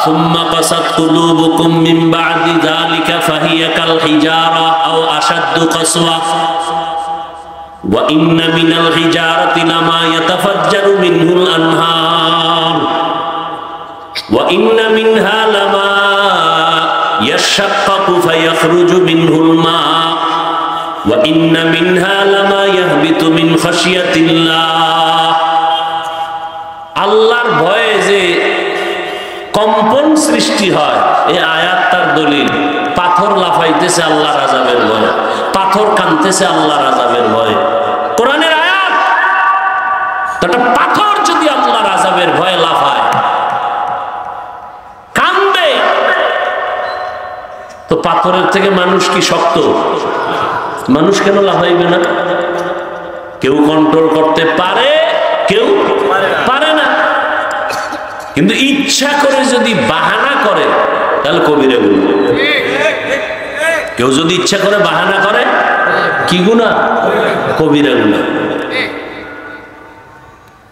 সুম্মা কাসাত কুলুবুকুম মিন বা'দি যালিকা ফাহিয়া কাল হিজারা আও আশাদ্দু কাসওয়া ওয়া ইন্না মিনাল হিজারাতি লামা ইয়াতাফাজ্জারু মিনহুল আনহার ওয়া ইন্না মিনহা লামা ইয়াশাক্কাকু ফায়াখরুজু মিনহুল মা ওয়া ইন্না মিনহা লামা ইয়াহবিতু মিন খাশিয়াতিল্লাহ। আল্লাহর ভয়ে যে কম্পন সৃষ্টি হয়, এই আয়াত তার দলিল। পাথর লাফাইতেছে আল্লাহর আযাবের ভয়ে, পাথর কাঁদতেছে আল্লাহর আযাবের ভয়ে। কোরআনের আয়াত। একটা পাথর যদি আল্লাহর আযাবের ভয়ে লাফায়, কাঁদবে, তো পাথরের থেকে মানুষ কি শক্ত? মানুষ কেন লাফাইবে না? কেউ কন্ট্রোল করতে পারে, কেউ পারে না। কিন্তু ইচ্ছা করে যদি বাহানা করে তাহলে কবিরা গুনাহ। কেউ যদি ইচ্ছা করে বাহানা করে কি গুনাহ? কবিরা গুনাহ।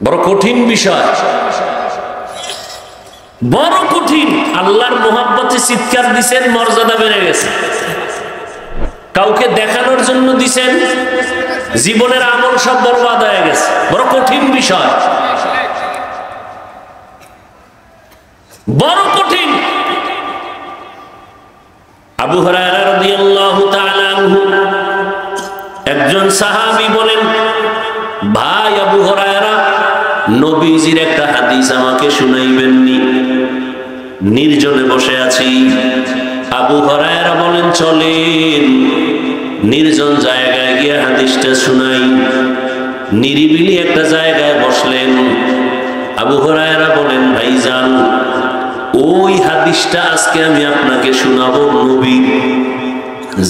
বড় কঠিন বিষয়, বড় কঠিন। আল্লাহর মোহাব্বতে চিৎকার দিছেন, মর্যাদা বেড়ে গেছে। কাউকে দেখানোর জন্য দিছেন, জীবনের আমল সব বরবাদ হয়ে গেছে। বড় কঠিন বিষয়, বড় কঠিন। আবু হুরায়রা রাদিয়াল্লাহু তাআলা আনহু একজন সাহাবী বলেন, ভাই আবু হুরায়রা, নবীজির একটা হাদিস আমাকে শুনাইবেননি? নির্জনে বসে আছি। আবু হুরায়রা বলেন, চলেন নির্জন জায়গায় গিয়ে হাদিসটা শুনাই। নিরিবিলি একটা জায়গায় বসলেন। আবু হুরায়রা বলেন, ভাইজান, ওই হাদিসটা আজকে আমি আপনাকে শোনাবো নবী,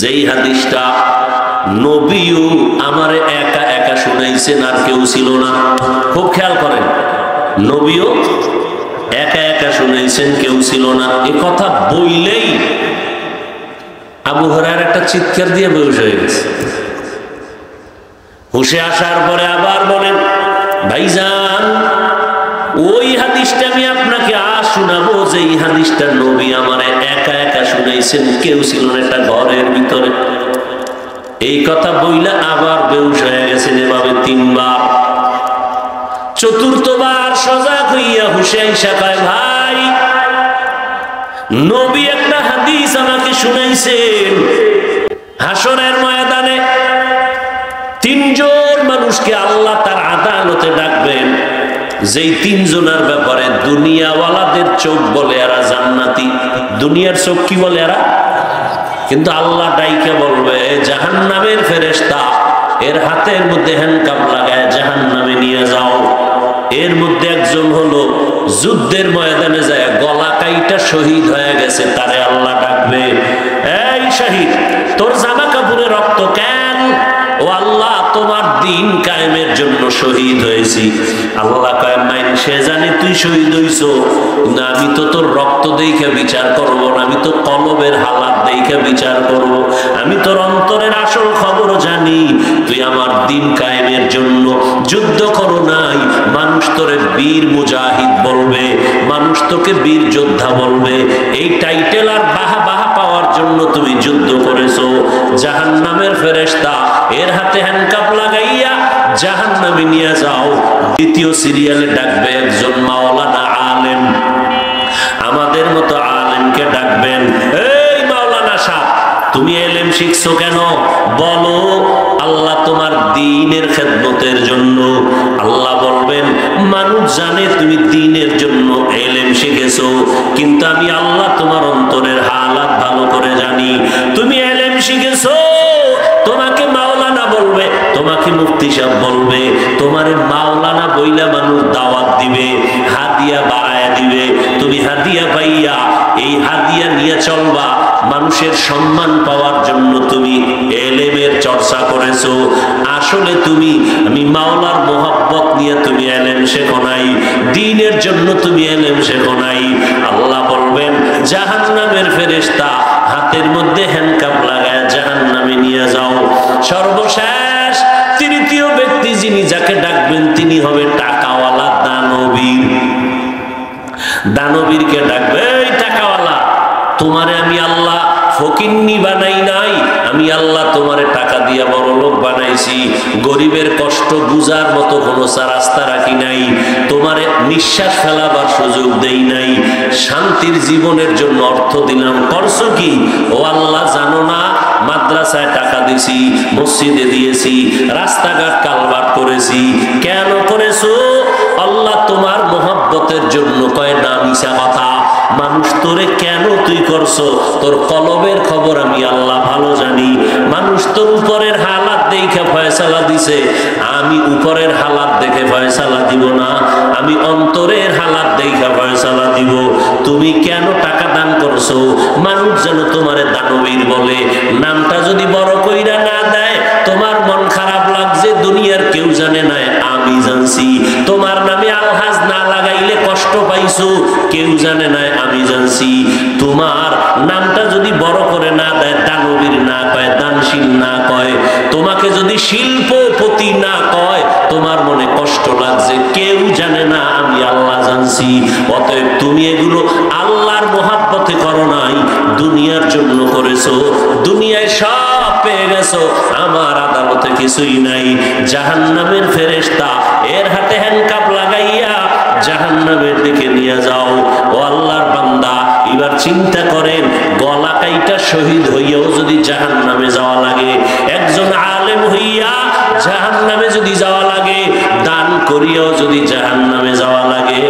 যেই হাদিসটা নবীও আমারে একা একা শুনাইছেন, আর কেউ ছিল না। খুব খেয়াল করেন, নবীও একা একা শুনাইছেন, কেউ ছিল না। এ কথা বললেই আবু হুরায়রা একটা চিৎকার দিয়ে বেহুশ হয়ে গেছে। হুশে আসার পরে আবার বলেন, ভাইজান, ওই হাদিসটা আমি আপনাকে আজ শোনাবো, যে এই হাদিসটা নবী আমারে একা একা শুনাইছেন, কেউ ছিল না একটা ঘরের ভিতরে। এই কথা বইলা আবার বেহুশ হয়ে গেছেন, এভাবে 3 বার। চতুর্থবার সজাগ হইয়া হুশে আইসা কয়, ভাই, নবী একটা হাদিস আমাকে শুনাইছেন, হাসরের ময়দানে 3 জন মানুষকে আল্লাহ তার আদালতে ডাকবেন, যেই 3 জনের ব্যাপারে দুনিয়াওয়ালাদের চোখ বলে এরা জান্নাতি। দুনিয়ার চোখ কি বলে এরা? কিন্তু আল্লাহ ডাইকে বলবে, জাহান্নামের ফেরেশতা, এর হাতের মধ্যে হ্যান্ডকাপ লাগায় জাহান্নামে নিয়ে যাও। এর মধ্যে একজন হলো যুদ্ধের ময়দানে যায় গলা কাইটা শহীদ হয়ে গেছে, তারে আল্লাহ ডাকবে, এই শহীদ, তোর জামা কাপড়ে রক্ত কেন? ও আল্লাহ, তোমার দিন কায়েমের জন্য শহীদ হয়েছি। আল্লাহ কয়, সে জানে তুই শহীদ হইছ, না আমি তো তোর রক্ত দেখে বিচার করব না, আমি তো কলবের হালাত দেখে বিচার করব। আমি তোর অন্তরের আসল খবর জানি। তুই আমার দিন কায়েমের জন্য যুদ্ধ করো নাই, মানুষ তোরে বীর মুজাহিদ বলবে, মানুষ তোকে বীর যোদ্ধা বলবে। এই টাইটেল আর বাহা বাহা পাওয়ার জন্য তুমি যুদ্ধ করেছো। জাহান্নামের ফেরেশতা এর হাতে হ্যান্ডকাপ লাগাইয়া জাহান্নামে নিয়ে যাও। দ্বিতীয় সিরিয়ালে ডাকবে একজন মাওলানা আলেম, আমাদের মতো আলেমকে ডাকবেন, এই মাওলানা সাহেব, তুমি এলেম শিখছো কেন? বলো। আল্লাহ তোমার দ্বীনের খেদমতের জন্য। আল্লাহ বলবেন, মানুষ জানে তুমি দ্বীনের জন্য এলেম শিখেছো, কিন্তু আমি আল্লাহ তোমার অন্তরের হালাত ভালো করে জানি। তুমি এলেম শিখেছো, তোমাকে মাওলানা বলবে, তোমাকে মুফতি সাহেব বলবে, তোমারে মাওলানা বইলা মানুষ দাওয়াত দিবে, হাদিয়া বাড়ায় দিবে। তুমি হাদিয়া পাইয়া এই হাদিয়া নিয়ে চলবা। মানুষের সম্মান পাওয়ার জন্য তুমি এলেমের চর্চা করেছো। আসলে তুমি আমি মাওলার মোহাব্বত নিয়ে তুমি এলেম শেখো নাই, দ্বীনের জন্য তুমি এলেম শেখো নাই। আল্লাহ বলবেন, জাহান্নামের ফেরেশতা হাতের মধ্যে হ্যান্ডকাপ লাগায় জাহান্নামে নিয়ে যাও। সর্বশেষ তৃতীয় ব্যক্তি যিনি, যাকে ডাকবেন, তিনি হবে টাকাওয়ালা দানবীর। দানবীরকে ডাকবে, এই টাকাওয়ালা, তোমারে আমি আল্লাহ ফকিন্নি বানাই নাই, আমি আল্লাহ তোমারে টাকা দিয়া বড় লোক বানাইছি। গরিবের কষ্ট বুঝার মতো কোনো রাস্তা রাখি নাই, তোমারে নিঃশ্বাস ফেলাবার সুযোগ দেই নাই, শান্তির জীবনের জন্য অর্থ দিলাম। করছো কি? ও আল্লাহ, জানো না, মাদ্রাসায় টাকা দিছি, মসজিদে দিয়েছি, রাস্তাঘাট কালভার্ট করেছি। কেন করেছো? আল্লাহ তোমার মোহাব্বতের জন্য। কয় না, মিছা কথা। মানুষ তোরে কেন তুই করছো, তোর কলবের খবর আমি আল্লাহ ভালো জানি। মানুষ তোর উপরের হালাত দেখে ফয়সালা দিছে, আমি উপরের হালাত দেখে ফয়সালা দিব না, আমি অন্তরের হালাত দেখে ফয়সালা দিব। তুমি কেন টাকা দান করছো, মানুষ যেন তোমারে দানবীর বলে, নামটা যদি বড় কইরা না দেয় তোমার মন খারাপ লাগছে, দুনিয়ার কেউ জানে না আমি জানছি। তোমার নামে আলহাজ না লাগাইলে কষ্ট পাইছো, কেউ জানে না আমি জানছি। তোমার নামটা যদি বড় করে না দেয়, দানবীর না কয়, দানশীল না কয়, তোমাকে যদি শিল্পপতি না কয়, তোমার মনে কষ্ট লাগছে, কেউ জানে না আমি আল্লাহ জানছি। অতএব তুমি এগুলো আল্লাহর মহাব্বতে করো নাই, দুনিয়ার জন্য করেছো। দুনিয়ায় সব পেয়ে গেছো, আমার আদালতে কিছুই নাই। জাহান্নামের ফেরেশতা এর হাতে হ্যান্ডকাপ লাগাইয়া জাহান্নামের দিকে নিয়ে যাও। ও আল্লাহর বান্দা, এবার চিন্তা করেন, গলা কাইটা শহীদ হইয়াও যদি জাহান্নামে যাওয়া লাগে, একজন আলেম হইয়া জাহান্নামে যদি যাওয়া লাগে, দান করিয়াও যদি জাহান্নামে যাওয়া লাগে,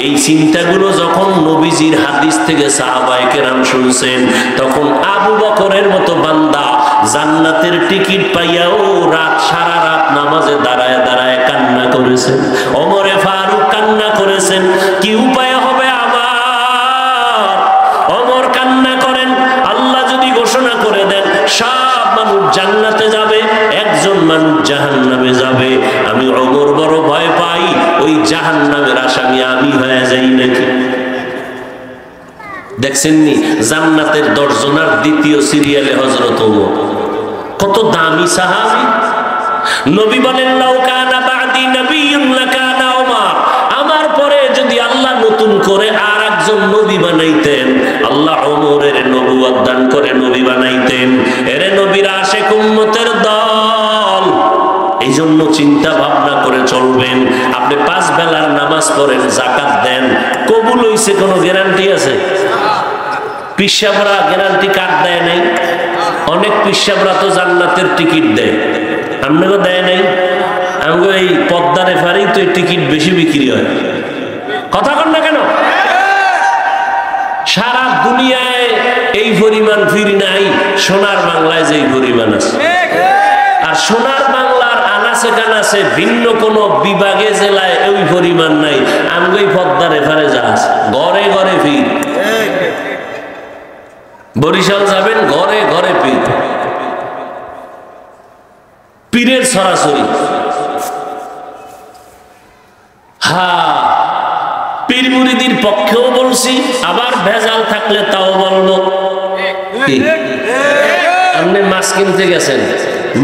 এই চিন্তাগুলো যখন নবীজির হাদিস থেকে সাহাবায়ে কেরাম শুনছেন, তখন আবু বকরের মতো বান্দা জান্নাতের টিকিট পাইয়াও রাত সারা রাত নামাজে দাঁড়ায় দাঁড়ায় কান্না করেছেন। ওমরে ফারুক কান্না করেছেন, কি উপায় হবে আমার? ওমর কান্না করেন, আল্লাহ যদি ঘোষণা করে দেন সব মানুষ জান্নাতে যাবে, একজন মানুষ জাহান্নামে যাবে, আমি ওমর বড় ভয় পাই ওই জাহান্নামের আসামি আমি হয়ে যাই নাকি। দেখছেননি জান্নাতের 10 জনের দ্বিতীয় সিরিয়ালে হযরত ওমর, কত দামি সাহাবী। নবী বলেন, লাউ কানা বাদি নবিয়্যুন লাকানা ওমর, আমার পরে যদি আল্লাহ নতুন করে আরেকজন নবী বানাইতেন, আল্লাহ ওমরের নবুয়ত দান করে নবী বানাইতেন। এরে নবীর আশিক উম্মতের দল, এই জন্য চিন্তা ভাবনা করে চলবেন। আপনি 5 বেলার নামাজ পড়েন, যাকাত দেন, কবুল হইছে কোনো গ্যারান্টি আছে? পিসাবরা গ্যারান্টি কার্ড দেয় নাই। অনেক পিসাবরা তো জান্নাতের টিকিট দেয়, আপনাকে দেয় নাই। আমাকে এই পদ্মা রেফারেই তো এই টিকিট বেশি বিক্রি হয়। কথা কন না কেন? সারা দুনিয়ায় এই পরিমাণ ফিরি নাই, সোনার বাংলায় যেই পরিমাণ আছে। আর সোনার বাংলার আনাচে কানাচে ভিন্ন কোন বিভাগে জেলায় ওই পরিমাণ নাই। আমাকে এই পদ্মা রেফারে যা আছে, ঘরে ঘরে ফির। বরিশাল যাবেন, ঘরে ঘরে পীর, পীরের সরাসরি। হ্যাঁ, পীর মুরিদির পক্ষেও বলছি, আবার ভেজাল থাকলে তাও বলবো। আপনি মাছ কিনতে গেছেন,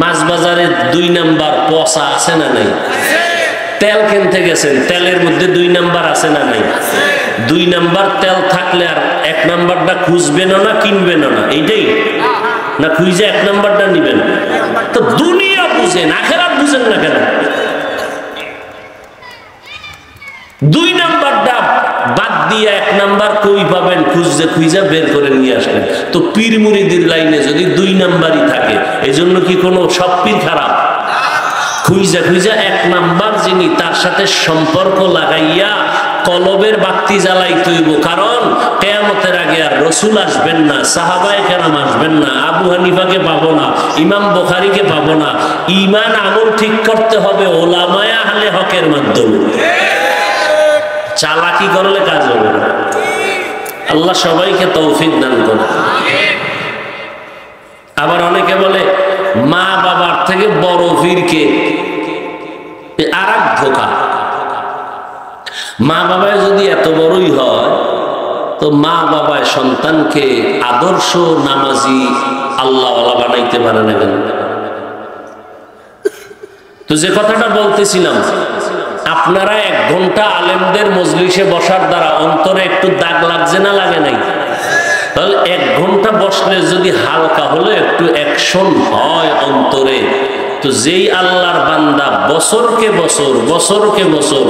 মাছ বাজারে 2 নাম্বার পচা আছে না নাই? তেল কিনতে গেছেন, তেলের মধ্যে 2 নাম্বার আছে না নাই? 2 নাম্বার তেল থাকলে আর 1 নাম্বারটা খুঁজবেন না, কিনবেন না, এইটাই না? খুঁজে 1 নাম্বারটা নিবেন। তো দুনিয়া বুঝেন, আখেরাত বুঝেন না কেন? 2 নাম্বারটা বাদ দিয়ে 1 নাম্বার কই পাবেন? খুঁজে বের করে নিয়ে আসবেন। তো পীর মুরিদির লাইনে যদি 2 নাম্বারই থাকে, এজন্য কি কোনো সব পীর খারাপ? খুঁজে 1 নাম্বার যিনি, তার সাথে সম্পর্ক লাগাইয়া কলবের বাতি জ্বালাইতে হইব। কারণ কিয়ামতের আগে আর রাসূল আসবেন না, সাহাবায়ে কেরাম আসবেন না, আবু হানিফাকে পাবো না, ইমাম বুখারীকে পাবো না। ঈমান আমল ঠিক করতে হবে উলামায়ে আহলে হকের মাধ্যমে। চালাকি করলে কাজ হবে না। আল্লাহ সবাইকে তৌফিক দান করুন। আবার অনেকে বলে মা বাবার থেকে বড় পীরকে, আর এক ধোঁকা। মা বাবায় যদি এত বড়ই হয়, তো মা বাবায় সন্তানকে আদর্শ নামাজি আল্লাহওয়ালা বানাইতে পারে না কেন? তো যে কথাটা বলতেছিলাম, আপনারা 1 ঘন্টা আলেমদের মজলিসে বসার দ্বারা অন্তরে একটু দাগ লাগছে না লাগে নাই? তাহলে 1 ঘন্টা বসলে যদি হালকা হলে একটু অ্যাকশন হয় অন্তরে, তো যেই আল্লাহর বান্দা বছরকে বছর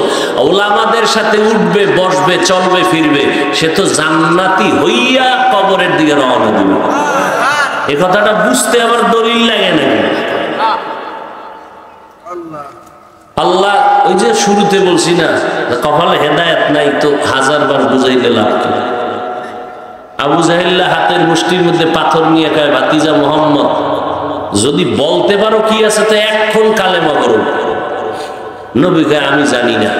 উলামাদের সাথে উঠবে, বসবে, চলবে, ফিরবে, সে তো জান্নাতি হইয়া কবরের দিকে রওনা দিবে। এই কথাটা বুঝতে আবার দলিল লাগে নাকি? আল্লাহ ওই যে শুরুতে বলছি না, কপালে হেদায়েত নাই তো 1000 বার বুঝাইলে লাভ কি? আবু জাহেল হাতের মুষ্টির মধ্যে পাথর নিয়ে কয়, ভাতিজা মুহাম্মদ, যদি বলতে পারো কি আছে তো এখন কালেমা করো। নবী কয়, আমি জানি না।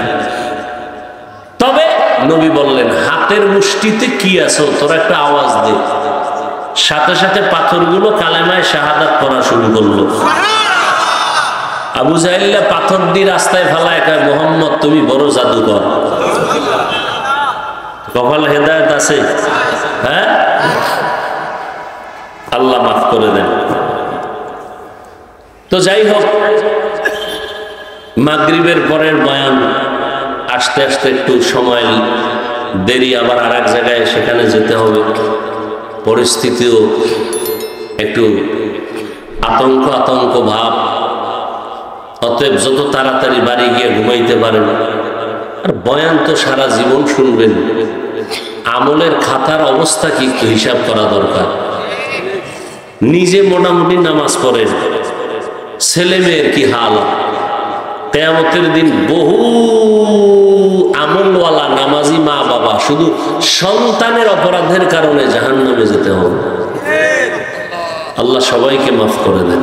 তবে নবী বললেন, হাতের মুষ্টিতে কি আছে তোরা একটা আওয়াজ দে। সাথে সাথে পাথরগুলো কালেমায় শাহাদাত পড়া শুরু করলো। আবু জাহেল পাথর দিয়ে রাস্তায় ফেলায় কয়, মুহাম্মদ তুমি বড় জাদুকর। কপাল হেদায়েত আছে? হ্যাঁ, আল্লাহ মাফ করে দেন। তো যাই হোক, মাগরিবের পরের বয়ান আসতে আসতে একটু সময় দেরি, আবার আর এক জায়গায় সেখানে যেতে হবে, পরিস্থিতিও একটু আতঙ্ক ভাব। অতএব যত তাড়াতাড়ি বাড়ি গিয়ে ঘুমাইতে পারেন। আর বয়ান তো সারা জীবন শুনবেন, আমলের খাতার অবস্থা কি একটু হিসাব করা দরকার। নিজে মোটামুটি নামাজ পড়েন, ছেলে মেয়ের কি হাল। কিয়ামতের দিন বহু আমলওয়ালা নামাজি মা বাবা শুধু সন্তানের অপরাধের কারণে জাহান্নামে যেতে হবে। আল্লাহ সবাইকে মাফ করে দেন।